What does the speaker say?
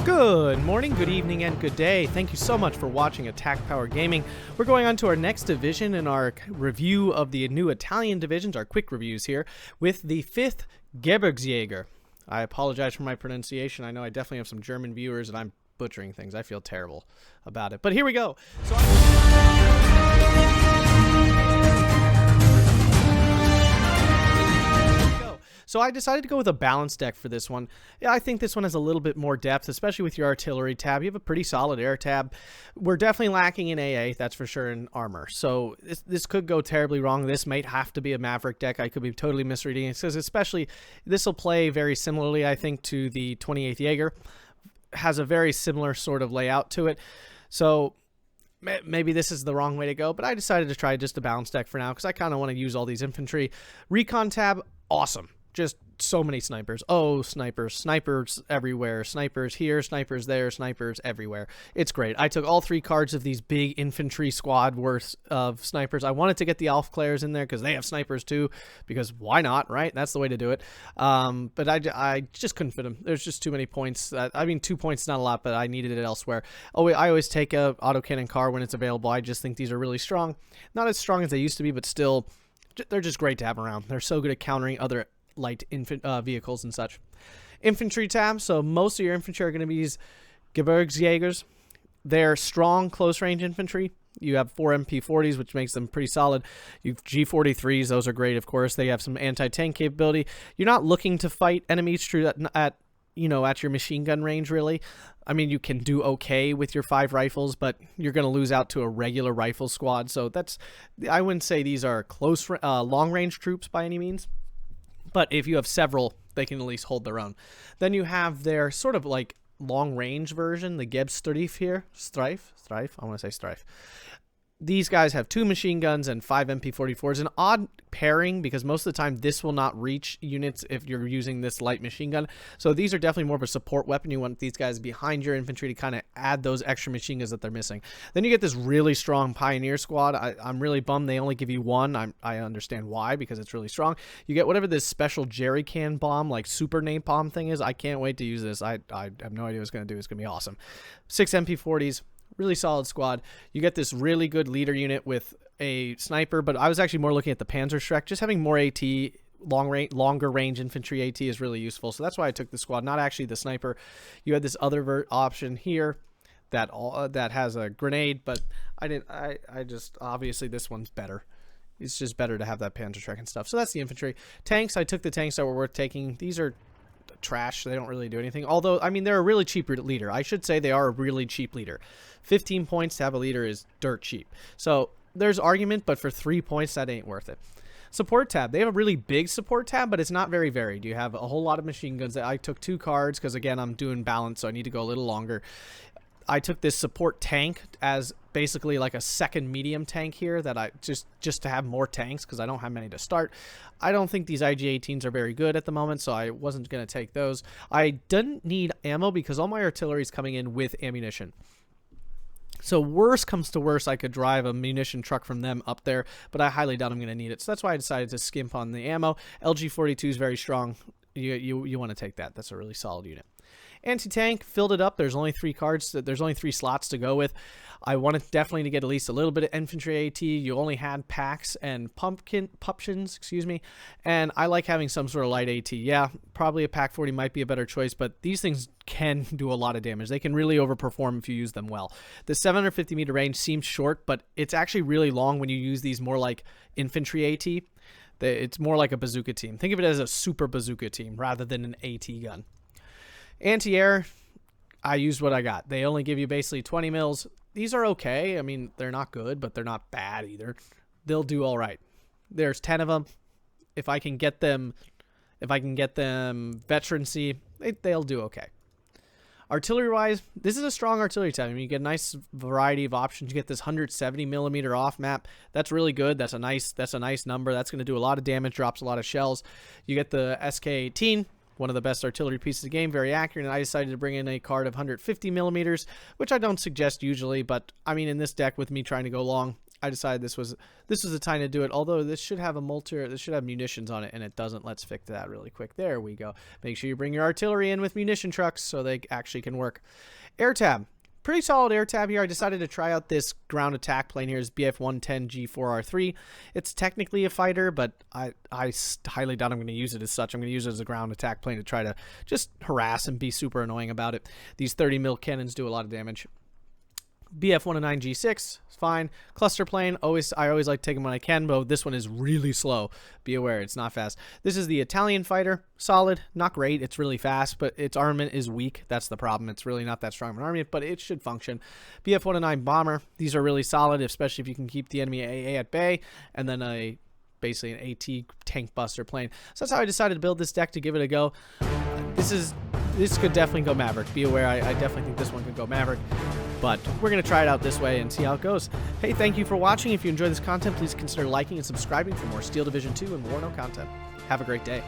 Good morning, good evening, and good day. Thank you so much for watching Attack Power Gaming. We're going on to our next division in our review of the new Italian divisions, our quick reviews here, with the 5th Gebirgsjager. I apologize for my pronunciation. I know I definitely have some German viewers, and I'm butchering things. I feel terrible about it. But here we go. So I decided to go with a balanced deck for this one. Yeah, I think this one has a little bit more depth, especially with your artillery tab. You have a pretty solid air tab. We're definitely lacking in AA, that's for sure, in armor. So this could go terribly wrong. This might have to be a Maverick deck. I could be totally misreading it, because especially this will play very similarly, I think, to the 28th Jaeger. Has a very similar sort of layout to it. So maybe this is the wrong way to go, but I decided to try just a balanced deck for now, because I kind of want to use all these infantry. Recon tab, awesome. Just so many snipers. Oh, snipers. Snipers everywhere. Snipers here, snipers there, snipers everywhere. It's great. I took all 3 cards of these big infantry squad worth of snipers. I wanted to get the Alf Claires in there because they have snipers too, because why not, right? That's the way to do it. But I just couldn't fit them. There's just too many points. I mean, 2 points, not a lot, but I needed it elsewhere. Oh, I always take a autocannon car when it's available. I just think these are really strong. Not as strong as they used to be, but still, they're just great to have around. They're so good at countering other light vehicles and such. Infantry tab, so most of your infantry are going to be these Gebirgsjagers. They're strong close range infantry. You have 4 MP40s, which makes them pretty solid. You have G43s, those are great, of course. They have some anti-tank capability. You're not looking to fight enemies at your machine gun range, really. I mean, you can do okay with your 5 rifles, but you're going to lose out to a regular rifle squad. So I wouldn't say these are close long range troops by any means. But if you have several, they can at least hold their own. Then you have their sort of like long-range version, the Gebstreif here. Strife? I want to say Strife. These guys have 2 machine guns and 5 MP44s. An odd pairing, because most of the time this will not reach units if you're using this light machine gun. So these are definitely more of a support weapon. You want these guys behind your infantry to kind of add those extra machine guns that they're missing. Then you get this really strong Pioneer squad. I'm really bummed they only give you 1. I understand why, because it's really strong. You get whatever this special jerry can bomb, like super napalm thing is. I can't wait to use this. I have no idea what it's going to do. It's going to be awesome. 6 MP40s. Really solid squad. You get this really good leader unit with a sniper, but I was actually more looking at the Panzerschreck. Just having more AT, longer range infantry AT is really useful. So that's why I took the squad, not actually the sniper. You had this other option here that has a grenade, but I just obviously this one's better. It's just better to have that Panzerschreck and stuff. So that's the infantry. Tanks, I took the tanks that were worth taking. These are trash. They don't really do anything. Although, I mean, they're a really cheap leader. I should say they are a really cheap leader. 15 points to have a leader is dirt cheap. So there's argument, but for 3 points, that ain't worth it. Support tab. They have a really big support tab, but it's not very varied. You have a whole lot of machine guns. I took 2 cards because, again, I'm doing balance, so I need to go a little longer. I took this support tank as basically like a second medium tank here that I just to have more tanks because I don't have many to start. I don't think these IG-18s are very good at the moment, so I wasn't going to take those. I didn't need ammo because all my artillery is coming in with ammunition. So worst comes to worst, I could drive a munition truck from them up there, but I highly doubt I'm going to need it. So that's why I decided to skimp on the ammo. LG-42 is very strong. You want to take that. That's a really solid unit. Anti-tank, filled it up. There's only 3 cards. There's only 3 slots to go with. I wanted definitely to get at least a little bit of infantry AT. You only had packs and pumpkins, excuse me. And I like having some sort of light AT. Yeah, probably a Pack 40 might be a better choice, but these things can do a lot of damage. They can really overperform if you use them well. The 750 meter range seems short, but it's actually really long when you use these more like infantry AT. It's more like a bazooka team. Think of it as a super bazooka team rather than an AT gun. Anti-air, I used what I got. They only give you basically 20 mils. These are okay. I mean, they're not good, but they're not bad either. They'll do all right. There's 10 of them. If I can get them veterancy, they'll do okay. Artillery-wise, this is a strong artillery tab. I mean, you get a nice variety of options. You get this 170 millimeter off map. That's really good. That's a nice number. That's going to do a lot of damage, drops a lot of shells. You get the SK-18. One of the best artillery pieces of the game, very accurate, and I decided to bring in a card of 150 millimeters, which I don't suggest usually, but I mean, in this deck with me trying to go long, I decided this was the time to do it. Although this should have this should have munitions on it, and it doesn't. Let's fix that really quick. There we go. Make sure you bring your artillery in with munition trucks so they actually can work. Air tab. Pretty solid air tab here. I decided to try out this ground attack plane here. Is BF-110 G4R3. It's technically a fighter, but I highly doubt I'm going to use it as such. I'm going to use it as a ground attack plane to try to just harass and be super annoying about it. These 30 mil cannons do a lot of damage. BF-109 G6 is fine. Cluster plane, I always like taking when I can, but this one is really slow. Be aware, it's not fast. This is the Italian fighter. Solid, not great. It's really fast, but its armament is weak. That's the problem. It's really not that strong of an armament, but it should function. BF-109 bomber. These are really solid, especially if you can keep the enemy AA at bay, and then basically an AT tank buster plane. So that's how I decided to build this deck to give it a go. This could definitely go Maverick. Be aware, I definitely think this one could go Maverick. But we're going to try it out this way and see how it goes. Hey, thank you for watching. If you enjoy this content, please consider liking and subscribing for more Steel Division 2 and War No content. Have a great day.